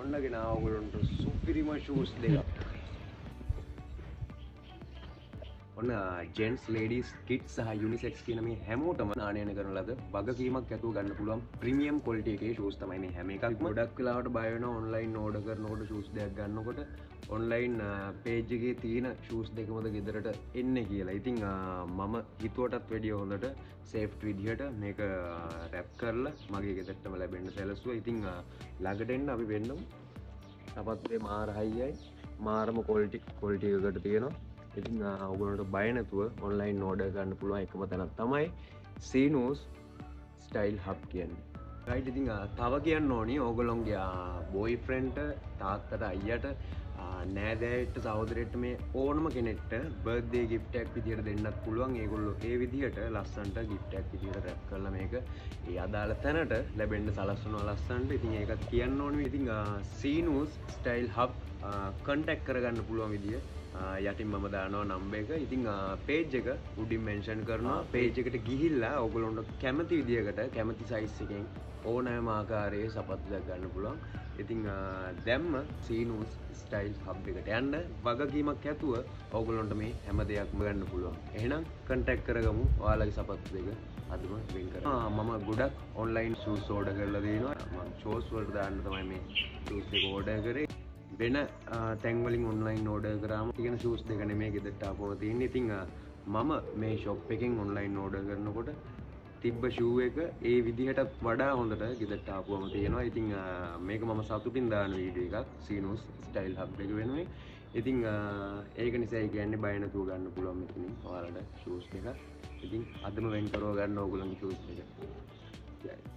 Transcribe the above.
ඔන්නගෙන ඔයගොල්ලන්ට සුපිරිම ෂූස් දෙකක්. ඔන්න ජෙන්ට්ස් ලේඩීස් කිඩ්ස් සහ යුනිසෙක්ස් කියන මේ හැමෝටම නානයන කරන ලද වගකීමක් ඇතුව ගන්න පුළුවන් ප්‍රීමියම් ක්වොලිටි එකේ ෂූස් තමයි මේ හැම එකක්. ගොඩක් වෙලාවට බය වෙනවා ඔන්ලයින් ඕඩර් කරනකොට ෂූස් දෙයක් ගන්නකොට ඔන්ලයින් පේජ් එකේ තියෙන ෂූස් දෙකමද ගෙදරට එන්නේ කියලා. ඉතින් මම හිතුවටත් වැඩිය හොඳට සේෆ්ට් විදිහට මේක රැප් කරලා මගේ ගෙදරටම ලැබෙන්න සැලසුවා. ඉතින් ළඟට එන්න අපි වෙන්නමු. අපත්ේ මාර හයියයි මාරම ක්වොලිටි එකකට තියෙනවා. ඉතින් ඔයගොල්ලන්ට බය නැතුව ඔන්ලයින් ඕඩර් ගන්න පුළුවන් එකම තැනක් තමයි සීනූස් ස්ටයිල් හබ් කියන්නේ. රයිට් ඉතින් තව කියන්න ඕනි ඕගොල්ලොන්ගේ බොයිෆ්‍රෙන්ඩ්ට තාත්තට අයියට නෑදෑයට සහෝදරයට මේ ඕනම කෙනෙක්ට බර්ත්ඩේ ගිෆ්ට් එකක් විදියට දෙන්නත් පුළුවන්. ඒගොල්ලෝ ඒ විදියට ලස්සනට ගිෆ්ට් එකක් විදියට රැප් කරලා මේක ඒ අදාළ තැනට ලැබෙන්න සලස්වනවා ලස්සනට. ඉතින් ඒකත් කියන්න ඕනේ. ඉතින් සීනූස් ස්ටයිල් හබ් කන්ටැක්ට් කරගන්න පුළුවන් විදිය යටින් මම දානවා නම්බර් එක. ඉතින් පේජ් එක උඩින් මෙන්ෂන් කරනවා. පේජ් එකට ගිහිල්ලා ඔයගොල්ලන්ට කැමති විදියකට කැමති සයිස් එකෙන් ඕනෑම ආකාරයේ සපත්තු දැක් ගන්න පුළුවන්. ඉතින් දැම්ම සීනූස් ස්ටයිල් හබ් එකට යන්න වගකීමක් ඇතුව ඔයගොල්ලන්ට මේ හැම දෙයක්ම ගන්න පුළුවන්. එහෙනම් කන්ටැක්ට් කරගමු ඔයාලගේ සපත්තු දෙක අදම වෙන් කරලා. මම ගොඩක් ඔන්ලයින් ෂූස් ඕඩර් කරලා දෙනවා. මම ෂෝස් වලට දාන්න තමයි මේ ෂූස් එක ඕඩර් කරේ. වෙන තැන්වලින් ඔන්ලයින් ඕඩර් කරාම තියෙන ෂූස් දෙක නෙමෙයි ගෙදරට ආපුවම තියෙන්නේ. ඉතින් මම මේ ෂොප් එකෙන් ඔන්ලයින් ඕඩර් කරනකොට තිබ්බ ෂූ එක ඒ විදිහට වඩා හොඳට ගෙදරට ආපුවම තියෙනවා. ඉතින් මේක මම සතුටින් දාන වීඩියෝ එකක් සීනූස් ස්ටයිල් හබ් එක වෙනුවෙන්. ඉතින් ඒක නිසා කියන්නේ බය නැතුව ගන්න පුළුවන් මෙතනින් ඔයාලට ෂූස් දෙක. ඉතින් අදම වෙන් කරව ගන්න ඕගොල්ලන්ගේ ෂූස් දෙක.